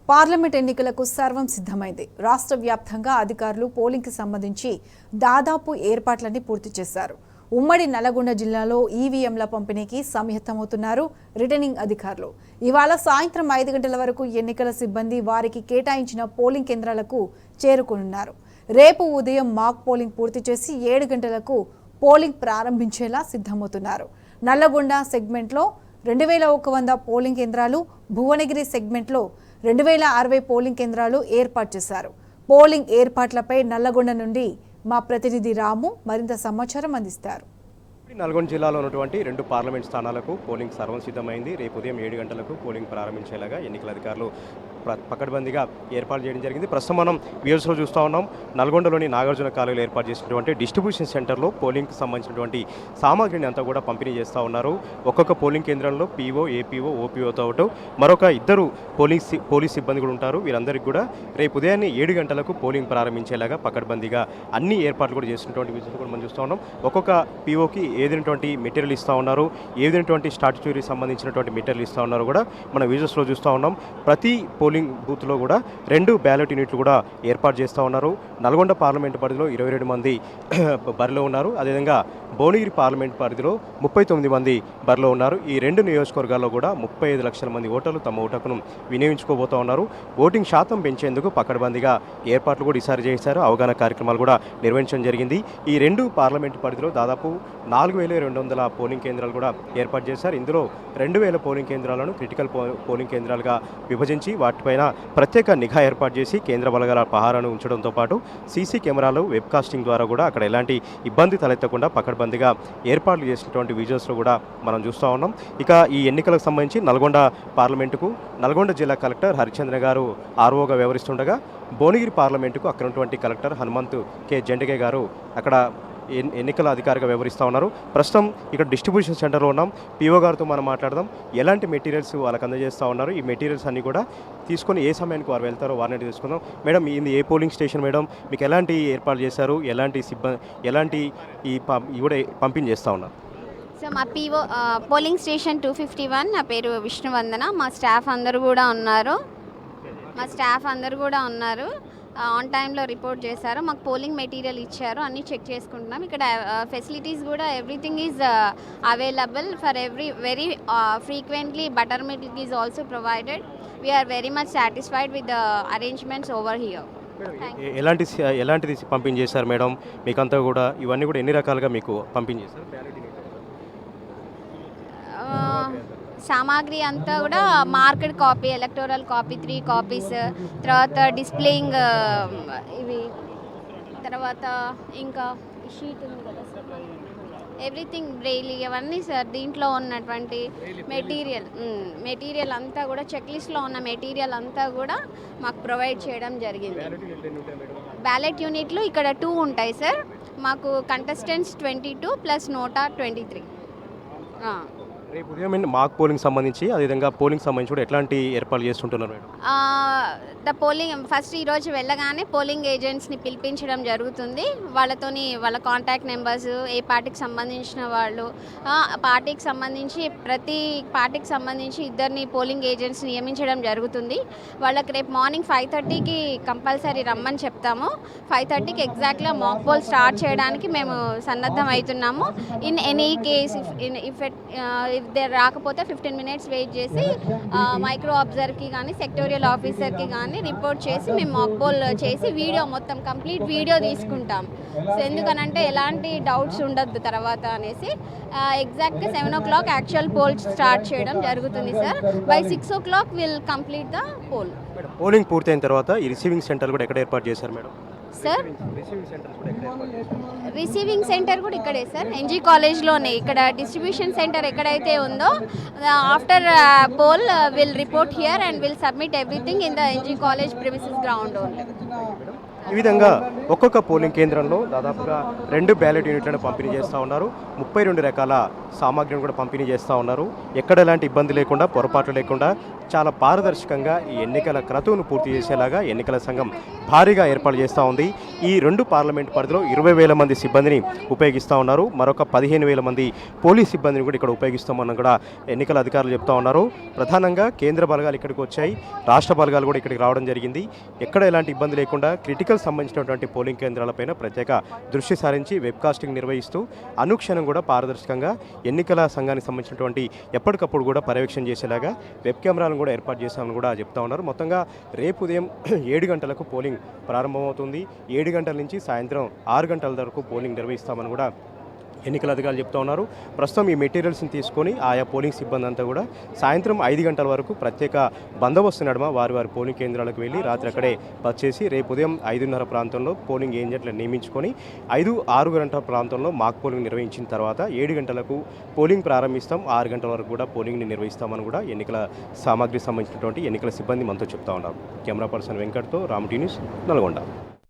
Parliament ఎన్నికలకు సర్వం సిద్ధమైంది. రాష్ట్ర వ్యాప్తంగా అధికారులు పోలింగ్కి సంబంధించి దాదాపు ఏర్పాట్లన్నీ పూర్తి చేశారు. ఉమ్మడి నల్లగొండ జిల్లాలో ఈవీఎంల పంపిణీకి సమాయత్తమవుతున్నారు రిటర్నింగ్ అధికారులు. ఇవాళ సాయంత్రం 5 గంటల వరకు ఎన్నికల సిబ్బంది వారికి కేటాయించిన పోలింగ్ కేంద్రాలకు చేరుకోనున్నారు. రేపు ఉదయం మాక్ పోలింగ్ పూర్తి చేసి 7 గంటలకు పోలింగ్ ప్రారంభించేలా సిద్ధమవుతున్నారు. నల్లగొండ సెగ్మెంట్లో 2100 పోలింగ్ కేంద్రాలు, భువనగిరి సెగ్మెంట్లో 2060 పోలింగ్ కేంద్రాలు ఏర్పాటు చేశారు. పోలింగ్ ఏర్పాట్లపై నల్లగొండ నుండి మా ప్రతినిధి రాము మరింత సమాచారం అందిస్తారు. నల్గొండ జిల్లాలో ఉన్నటువంటి 2 పార్లమెంట్ స్థానాలకు పోలింగ్ సర్వం సిద్ధమైంది. రేపు ఉదయం 7 గంటలకు పోలింగ్ ప్రారంభించేలాగా ఎన్నికల అధికారులు పకడ్బందీగా ఏర్పాటు చేయడం జరిగింది. ప్రస్తుతం మనం వ్యూస్లో చూస్తూ ఉన్నాం. నల్గొండలోని నాగార్జున కాలేజీలో ఏర్పాటు చేసినటువంటి డిస్ట్రిబ్యూషన్ సెంటర్లో పోలింగ్కి సంబంధించినటువంటి సామాగ్రిని అంతా కూడా పంపిణీ చేస్తూ ఉన్నారు. ఒక్కొక్క పోలింగ్ కేంద్రంలో పీఓ, ఏపీఓ, ఓపీఓతో పాటు మరొక 2 పోలీస్ సిబ్బంది కూడా ఉంటారు. వీరందరికీ కూడా రేపు ఉదయాన్నే 7 గంటలకు పోలింగ్ ప్రారంభించేలాగా పకడ్బందీగా అన్ని ఏర్పాట్లు కూడా చేసినటువంటి విషయం కూడా మనం చూస్తూ ఉన్నాం. ఒక్కొక్క పీఓకి ఏదైనటువంటి మెటీరియల్ ఇస్తూ ఉన్నారు, ఏదైనటువంటి స్టాట్యూటరీ సంబంధించినటువంటి మెటీరియల్ ఇస్తూ ఉన్నారు కూడా మన విజువల్స్లో చూస్తూ ఉన్నాం. ప్రతి పోలింగ్ బూత్లో కూడా 2 బ్యాలెట్ యూనిట్లు కూడా ఏర్పాటు చేస్తూ ఉన్నారు. నల్గొండ పార్లమెంటు పరిధిలో 22 మంది బరిలో ఉన్నారు. అదేవిధంగా భువనగిరి పార్లమెంట్ పరిధిలో 39 మంది బరిలో ఉన్నారు. ఈ 2 నియోజకవర్గాల్లో కూడా 35 లక్షల మంది ఓటర్లు తమ ఓటును వినియోగించుకోబోతూ ఉన్నారు. ఓటింగ్ శాతం పెంచేందుకు పకడ్బందీగా ఏర్పాట్లు కూడా ఈసారి చేశారు. అవగాహన కార్యక్రమాలు కూడా నిర్వహించడం జరిగింది. ఈ 2 పార్లమెంటు పరిధిలో దాదాపు 4200 పోలింగ్ కేంద్రాలు కూడా ఏర్పాటు చేశారు. ఇందులో 2000 పోలింగ్ కేంద్రాలను క్రిటికల్ పోలింగ్ కేంద్రాలుగా విభజించి వాటిపైన ప్రత్యేక నిఘా ఏర్పాటు చేసి కేంద్ర బలగాల పహారాను ఉంచడంతో పాటు సీసీ కెమెరాలు, వెబ్కాస్టింగ్ ద్వారా కూడా అక్కడ ఎలాంటి ఇబ్బంది తలెత్తకుండా పకడ్బందీగా ఏర్పాట్లు చేసినటువంటి విజువల్స్లో కూడా మనం చూస్తూ ఉన్నాం. ఇక ఈ ఎన్నికలకు సంబంధించి నల్గొండ పార్లమెంటుకు నల్గొండ జిల్లా కలెక్టర్ హరిచంద్ర గారు ఆర్ఓగా వ్యవహరిస్తుండగా, భువనగిరి పార్లమెంటుకు అక్కడ ఉన్నటువంటి కలెక్టర్ హనుమంత్ కె జండగే గారు అక్కడ ఎన్నికల అధికారిగా వ్యవహరిస్తూ ఉన్నారు. ప్రస్తుతం ఇక్కడ డిస్ట్రిబ్యూషన్ సెంటర్లో ఉన్నాం. పీఓ గారితో మనం మాట్లాడదాం. ఎలాంటి మెటీరియల్స్ వాళ్ళకి అందజేస్తూ ఉన్నారు, ఈ మెటీరియల్స్ అన్నీ కూడా తీసుకొని ఏ సమయానికి వారు వెళ్తారో వారిని తెలుసుకుందాం. మేడం, ఇది ఏ పోలింగ్ స్టేషన్ మేడం? మీకు ఎలాంటి ఏర్పాటు చేశారు, ఎలాంటి కూడా పంపిణీ చేస్తూ ఉన్నారు? సో మా పీఓ పోలింగ్ స్టేషన్ 251, నా పేరు విష్ణువందన. మా స్టాఫ్ అందరూ కూడా ఉన్నారు. ఆన్ టైంలో రిపోర్ట్ చేశారు. మాకు పోలింగ్ మెటీరియల్ ఇచ్చారు, అన్నీ చెక్ చేసుకుంటున్నాం. ఇక్కడ ఫెసిలిటీస్ కూడా everything is available for very frequently butter milk is also provided. We are very much satisfied with the arrangements over here. ఎలాంటిది పంపిణీ చేశారు మేడం? మీకంతా కూడా ఇవన్నీ కూడా ఎన్ని రకాలుగా మీకు పంపిణీ చేశారు? సామాగ్రి అంతా కూడా marked copy, electoral copy 3 copies, తర్వాత డిస్ప్లేయింగ్ ఇవి, తర్వాత ఇంకా షీట్ ఉంది కదా సార్, ఎవ్రీథింగ్ బ్రెయిలీ ఇవన్నీ సార్. దీంట్లో ఉన్నటువంటి మెటీరియల్ అంతా కూడా చెక్ లిస్ట్లో ఉన్న మెటీరియల్ అంతా కూడా మాకు ప్రొవైడ్ చేయడం జరిగింది. బ్యాలెట్ యూనిట్లు ఇక్కడ 2 ఉంటాయి సార్. మాకు కంటెస్టెంట్స్ 22 ప్లస్ నోటా 23. రేపు ఉదయం మాక్ పోలింగ్ సంబంధించి అదేవిధంగా పోలింగ్ సంబంధించి కూడా ఎట్లాంటి ఏర్పాట్లు చేస్తుంటున్నారు మేడం? ఫస్ట్ ఈరోజు వెళ్ళగానే పోలింగ్ ఏజెంట్స్ని పిలిపించడం జరుగుతుంది. వాళ్ళ కాంటాక్ట్ నెంబర్స్, ఏ పార్టీకి సంబంధించిన వాళ్ళు, ప్రతి పార్టీకి సంబంధించి 2 పోలింగ్ ఏజెంట్స్ నియమించడం జరుగుతుంది. వాళ్ళకి రేపు మార్నింగ్ 5:30కి కంపల్సరీ రమ్మని చెప్తాము. 5:30కి ఎగ్జాక్ట్గా మాక్ పోల్ స్టార్ట్ చేయడానికి మేము సన్నద్ధం అవుతున్నాము. ఇన్ ఎనీ కేస్ ఇఫ్ రాకపోతే 15 మినిట్స్ వెయిట్ చేసి మైక్రో అబ్జర్వర్కి కానీ సెక్టోరియల్ ఆఫీసర్కి కానీ రిపోర్ట్ చేసి మేము మాక్ పోల్ చేసి మొత్తం కంప్లీట్ వీడియో తీసుకుంటాం. సో ఎందుకనంటే ఎలాంటి డౌట్స్ ఉండద్దు తర్వాత అనేసి ఎగ్జాక్ట్గా 7 o'clock యాక్చువల్ పోల్ స్టార్ట్ చేయడం జరుగుతుంది sir. By 6 o'clock will complete the poll. Polling పూర్తయిన తర్వాత ఈ రిసీవింగ్ సెంటర్ కూడా ఎక్కడ ఏర్పాటు చేశారు మేడం? సార్ రిసీవింగ్ సెంటర్ కూడా ఇక్కడే సార్, ఎన్జీ కాలేజ్లోనే. ఇక్కడ డిస్ట్రిబ్యూషన్ సెంటర్ ఎక్కడైతే ఉందో after poll will report here and will submit everything in the NG college premises ground only. ఈ విధంగా ఒక్కొక్క పోలింగ్ కేంద్రంలో దాదాపుగా 2 బ్యాలెట్ యూనిట్లను పంపిణీ చేస్తూ ఉన్నారు. 32 రకాల సామాగ్రిని కూడా పంపిణీ చేస్తూ ఉన్నారు. ఎక్కడ ఎలాంటి ఇబ్బంది లేకుండా, పొరపాట్లు లేకుండా చాలా పారదర్శకంగా ఈ ఎన్నికల క్రతువును పూర్తి చేసేలాగా ఎన్నికల సంఘం భారీగా ఏర్పాటు చేస్తూ ఉంది. ఈ 2 పార్లమెంట్ పరిధిలో 20,000 మంది సిబ్బందిని ఉపయోగిస్తూ ఉన్నారు. మరొక 15,000 మంది పోలీస్ సిబ్బందిని కూడా ఇక్కడ ఉపయోగిస్తామని కూడా ఎన్నికల అధికారులు చెప్తా ఉన్నారు. ప్రధానంగా కేంద్ర బలగాలు ఇక్కడికి వచ్చాయి, రాష్ట్ర బలగాలు కూడా ఇక్కడికి రావడం జరిగింది. ఎక్కడ ఎలాంటి ఇబ్బంది లేకుండా క్రిటికల్ సంబంధించినటువంటి పోలింగ్ కేంద్రాలపైన ప్రత్యేక దృష్టి సారించి వెబ్కాస్టింగ్ నిర్వహిస్తూ అనుక్షణం కూడా పారదర్శకంగా ఎన్నికల సంఘానికి సంబంధించినటువంటి ఎప్పటికప్పుడు కూడా పర్యవేక్షణ చేసేలాగా వెబ్ కెమెరాలను కూడా ఏర్పాటు చేస్తామని కూడా చెప్తా ఉన్నారు. మొత్తంగా రేపు ఉదయం 7 గంటలకు పోలింగ్ ప్రారంభమవుతుంది. 7 గంటల నుంచి సాయంత్రం 6 గంటల వరకు పోలింగ్ నిర్వహిస్తామని కూడా ఎన్నికల అధికారులు చెప్తా ఉన్నారు. ప్రస్తుతం ఈ మెటీరియల్స్ని తీసుకొని ఆయా పోలింగ్ సిబ్బంది అంతా కూడా సాయంత్రం 5 గంటల వరకు ప్రత్యేక బందోబస్తు నడుమ వారి పోలింగ్ కేంద్రాలకు వెళ్ళి రాత్రి అక్కడే వచ్చేసి రేపు ఉదయం 5:30 ప్రాంతంలో పోలింగ్ ఏజెంట్లను నియమించుకొని 5-6 గంటల ప్రాంతంలో మాక్ పోలింగ్ నిర్వహించిన తర్వాత 7 గంటలకు పోలింగ్ ప్రారంభిస్తాం, 6 గంటల వరకు కూడా పోలింగ్ని నిర్వహిస్తామని కూడా ఎన్నికల సామాగ్రికి సంబంధించినటువంటి ఎన్నికల సిబ్బంది మనతో చెప్తా ఉన్నారు. కెమెరా పర్సన్ వెంకట్తో రామ్ టీ న్యూస్, నల్గొండ.